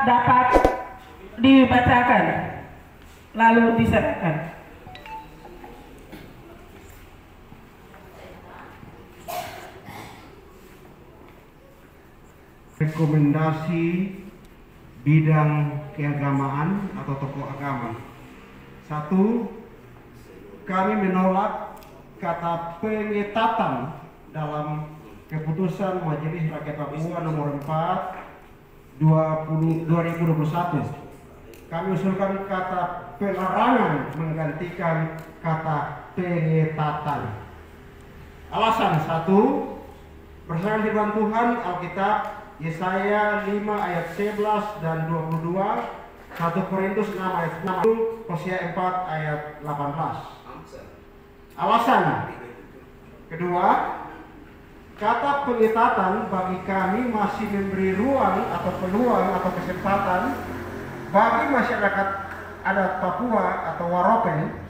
dapat dibacakan lalu diserahkan. Rekomendasi bidang keagamaan atau tokoh agama. 1. Kami menolak kata pengetatan dalam keputusan Majelis Rakyat Papua nomor 4 2021. Kami usulkan kata pelarangan menggantikan kata pengetatan. Alasan 1. Berdasarkan firman Tuhan Alkitab Yesaya 5 ayat 11 dan 22, 1 Korintus 6 ayat 6, Hosea 4 ayat 18. Alasan kedua, kata pengetatan bagi kami masih memberi ruang atau peluang atau kesempatan bagi masyarakat adat Papua atau Waropen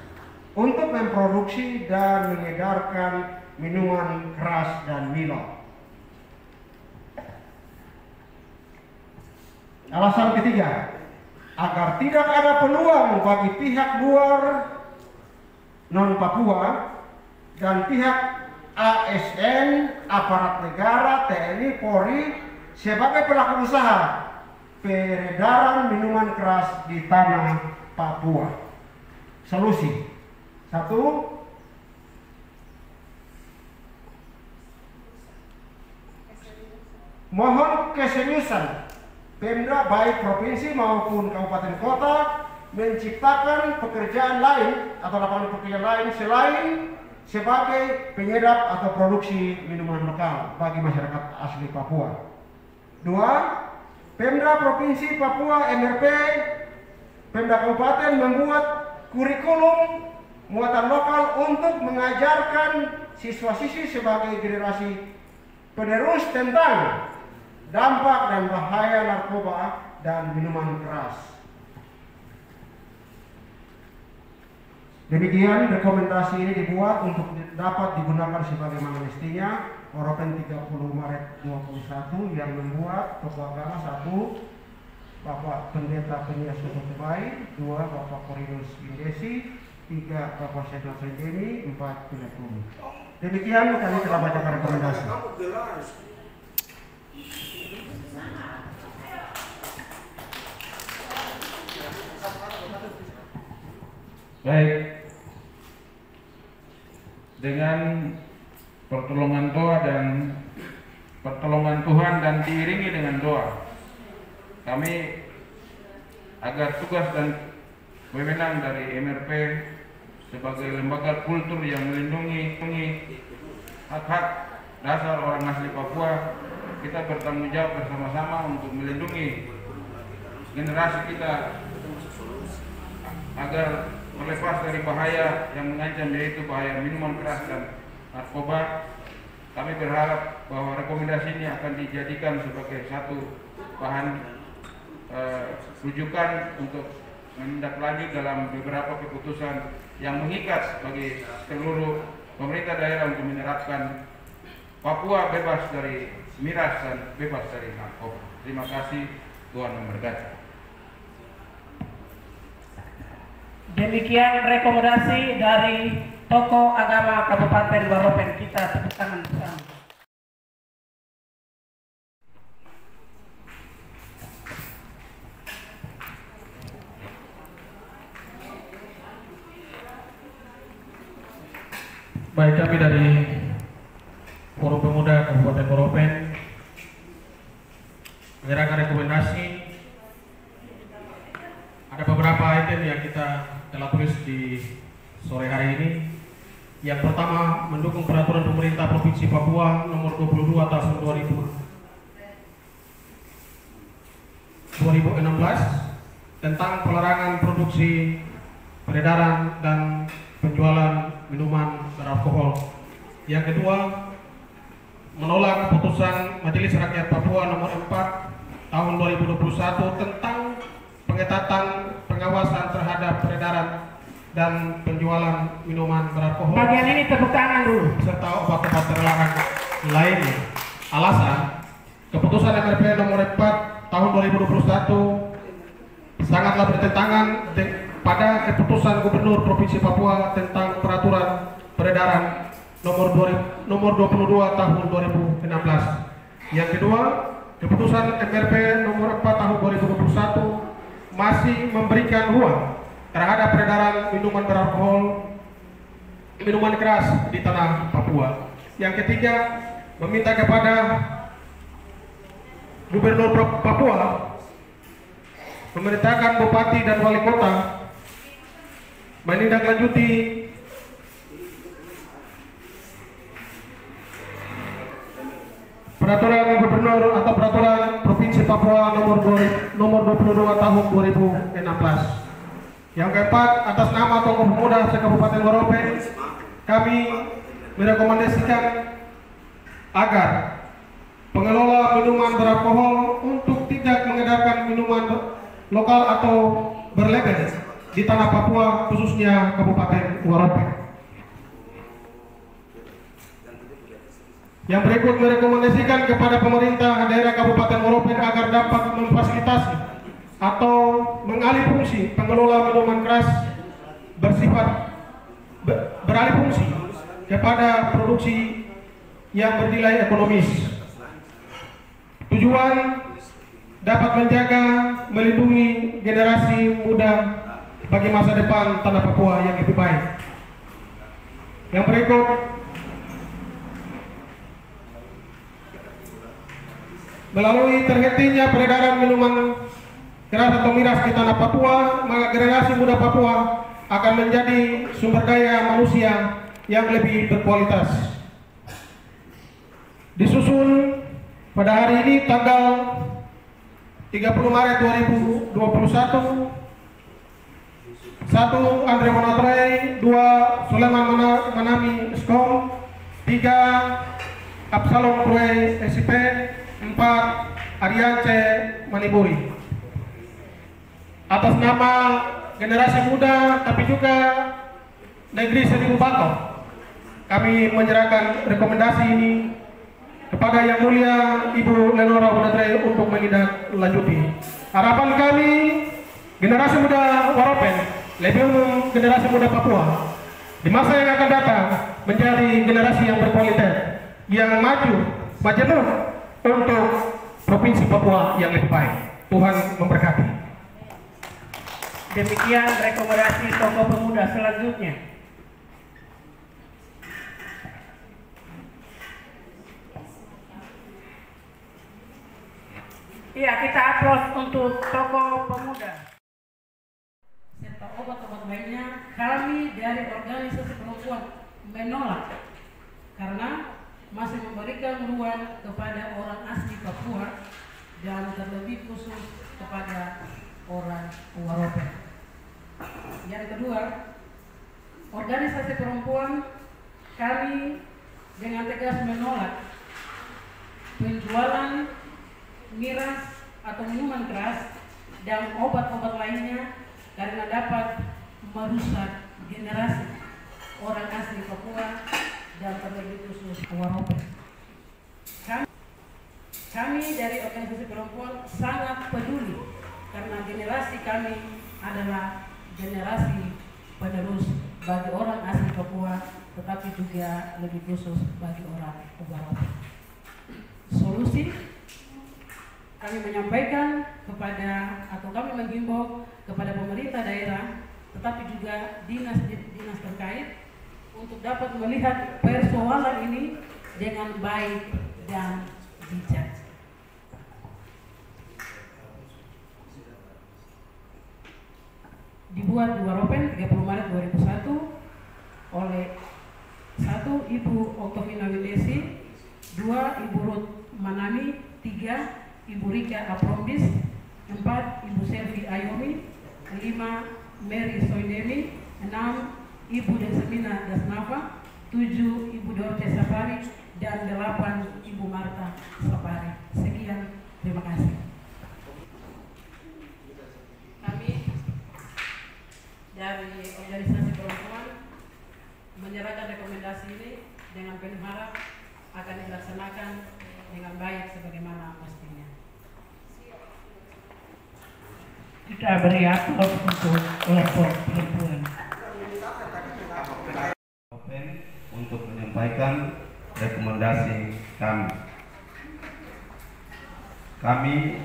untuk memproduksi dan mengedarkan minuman keras dan milo. Alasan ketiga, agar tidak ada peluang bagi pihak luar non-Papua dan pihak ASN, aparat negara, TNI, Polri sebagai pelaku usaha peredaran minuman keras di tanah Papua. Solusi: 1. Mohon keseriusan Pemda baik provinsi maupun kabupaten kota menciptakan pekerjaan lain atau lapangan pekerjaan lain selain sebagai penyedap atau produksi minuman lokal bagi masyarakat asli Papua. 2. Pemda Provinsi Papua MRP, Pemda Kabupaten membuat kurikulum muatan lokal untuk mengajarkan siswa-siswi sebagai generasi penerus tentang dampak dan bahaya narkoba dan minuman keras. Demikian rekomendasi ini dibuat untuk dapat digunakan sebagaimana mestinya. Waropen 30 Maret 21 yang membuat tokoh agama 1 Bapak Pendeta Penias Sototebai, 2 Bapak Korinus Indesi, 3 Bapak Sedot Senjeni, 4 Pilet Bumi. Demikian kami telah bacakan rekomendasi. Baik, dengan pertolongan Tuhan dan diiringi dengan doa, kami agar tugas dan wewenang dari MRP sebagai lembaga kultur yang melindungi hak-hak dasar orang asli Papua, kita bertanggung jawab bersama-sama untuk melindungi generasi kita agar terlepas dari bahaya yang mengancam, yaitu bahaya minuman keras dan narkoba. Kami berharap bahwa rekomendasi ini akan dijadikan sebagai satu bahan rujukan untuk menindaklanjuti dalam beberapa keputusan yang mengikat bagi seluruh pemerintah daerah untuk menerapkan Papua bebas dari miras dan bebas dari narkoba. Terima kasih, Tuhan memberkati. Demikian rekomendasi dari tokoh agama Kabupaten Waropen. Kita tepuk tangan bersama. Baik, kami dari Forum Pemuda Kabupaten Waropen menyerahkan rekomendasi. Ada beberapa item yang kita telah tulis di sore hari ini. Yang pertama, mendukung peraturan pemerintah Provinsi Papua nomor 22 tahun 2016 tentang pelarangan produksi, peredaran dan penjualan minuman beralkohol. Yang kedua, menolak keputusan Majelis Rakyat Papua nomor 4 tahun 2021 tentang pengetatan pengawasan terhadap peredaran dan penjualan minuman beralkohol. Bagian ini tepuk tangan dulu. Serta obat-obat terlarang lainnya. Alasan, keputusan MRP nomor 4 tahun 2021 sangatlah bertentangan pada keputusan Gubernur Provinsi Papua tentang peraturan peredaran nomor 22 tahun 2016. Yang kedua, keputusan MRP nomor 4 tahun 2021 masih memberikan ruang terhadap peredaran minuman beralkohol, minuman keras di tanah Papua. Yang ketiga, meminta kepada Gubernur Papua memerintahkan Bupati dan Wali Kota menindaklanjuti peraturan Gubernur atau peraturan Provinsi Papua nomor 22 tahun 2016. Yang keempat, atas nama Tokoh Pemuda se-Kabupaten Waropen, kami merekomendasikan agar pengelola minuman beralkohol untuk tidak mengedarkan minuman lokal atau berlabel di tanah Papua, khususnya Kabupaten Waropen. Yang berikut merekomendasikan kepada pemerintah daerah Kabupaten Waropen agar dapat memfasilitasi atau mengalih fungsi pengelola minuman keras beralih fungsi kepada produksi yang bernilai ekonomis. Tujuan dapat menjaga, melindungi generasi muda bagi masa depan tanah Papua yang lebih baik. Yang berikut melalui terhentinya peredaran minuman keras atau miras di tanah Papua, maka generasi muda Papua akan menjadi sumber daya manusia yang lebih berkualitas. Disusul pada hari ini tanggal 30 Maret 2021, 1. Andre Monatrai, 2. Suleman Manami Skom, 3. Absalom Krue SIP, 4. Ariance Maniburi. Atas nama generasi muda tapi juga negeri Seribu Bako, kami menyerahkan rekomendasi ini kepada Yang Mulia Ibu Lenora Monatrai untuk menindaklanjuti. Harapan kami generasi muda Waropen, lebih umum generasi muda Papua, di masa yang akan datang menjadi generasi yang berkualitas, yang maju, majemuk untuk Provinsi Papua yang lebih baik. Tuhan memberkati. Demikian rekomendasi tokoh pemuda selanjutnya. Iya, kita aplaus untuk tokoh pemuda. Serta obat-obat lainnya, kami dari organisasi perempuan menolak karena masih memberikan ruang kepada orang asli Papua dan terlebih khusus kepada orang Waropen. Yang kedua, organisasi perempuan kami dengan tegas menolak penjualan miras atau minuman keras dan obat-obat lainnya karena dapat merusak generasi orang asli Papua dan terlebih khusus Waropen. Kami dari organisasi perempuan sangat peduli karena generasi kami adalah generasi penerus bagi orang asli Papua, tetapi juga lebih khusus bagi orang Waropen. Solusi kami menyampaikan kepada atau kami menghimbau kepada pemerintah daerah, tetapi juga dinas terkait untuk dapat melihat persoalan ini dengan baik dan bijak. Dibuat di Waropen 30 Maret 2001 oleh 1. Ibu Oktovina Windesi, 2. Ibu Ruth Manami, 3. Ibu Rika Aprombis, 4. Ibu Selvi Ayomi, 5. Mary Soidemi, 6. Ibu Desemina Dasnafa, 7. Ibu Dorce Safari, dan 8. Ibu Marta Safari. Sekian, terima kasih. Kami dari organisasi perempuan menyerahkan rekomendasi ini dengan penuh harap akan dilaksanakan dengan baik sebagaimana mestinya. kita beri aplaus untuk kelompok perempuan. Untuk menyampaikan rekomendasi kami. Kami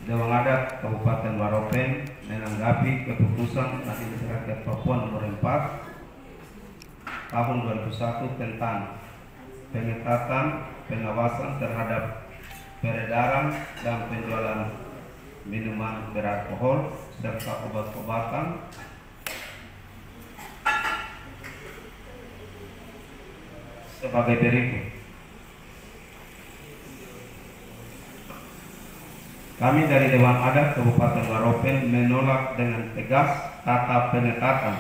Dewan Adat Kabupaten Waropen menanggapi keputusan Majelis Rakyat Papua nomor 4 tahun 2001 tentang pengetatan pengawasan terhadap peredaran dan penjualan minuman beralkohol serta obat-obatan sebagai berikut. Kami dari Dewan Adat Kabupaten Waropen menolak dengan tegas kata pengetatan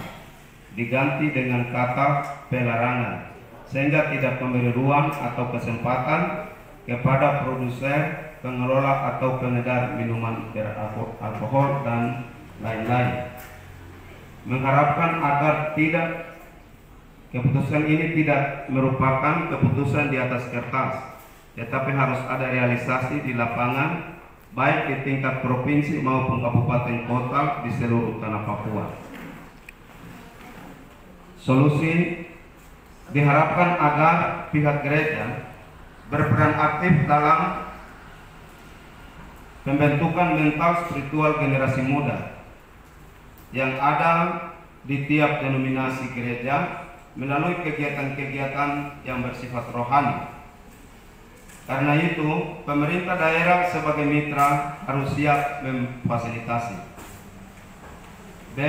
diganti dengan kata pelarangan, sehingga tidak memberi ruang atau kesempatan kepada produsen, pengelola atau pengedar minuman beralkohol dan lain-lain. Mengharapkan agar keputusan ini tidak merupakan keputusan di atas kertas, tetapi harus ada realisasi di lapangan, baik di tingkat provinsi maupun kabupaten kota di seluruh tanah Papua. Solusi diharapkan agar pihak gereja berperan aktif dalam pembentukan mental spiritual generasi muda yang ada di tiap denominasi gereja melalui kegiatan-kegiatan yang bersifat rohani. Karena itu, pemerintah daerah sebagai mitra harus siap memfasilitasi. B.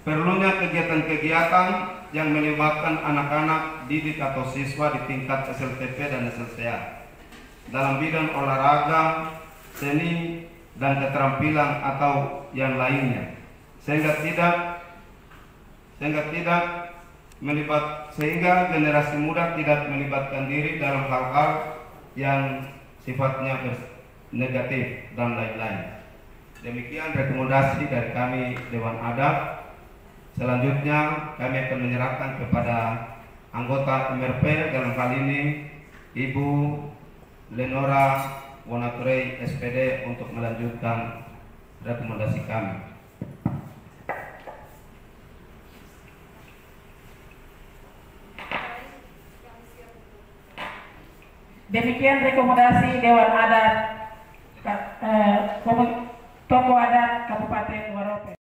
Perlunya kegiatan-kegiatan yang melibatkan anak-anak didik atau siswa di tingkat SLTP dan SLTA dalam bidang olahraga, seni, dan keterampilan atau yang lainnya, sehingga generasi muda tidak melibatkan diri dalam hal-hal yang sifatnya negatif dan lain-lain. Demikian rekomendasi dari kami Dewan Adat. Selanjutnya kami akan menyerahkan kepada anggota MRP, dalam hal ini Ibu Lenora Wonaturei SPD, untuk melanjutkan rekomendasi kami. Demikian rekomendasi Dewan Adat Tokoh Adat Kabupaten Waropen.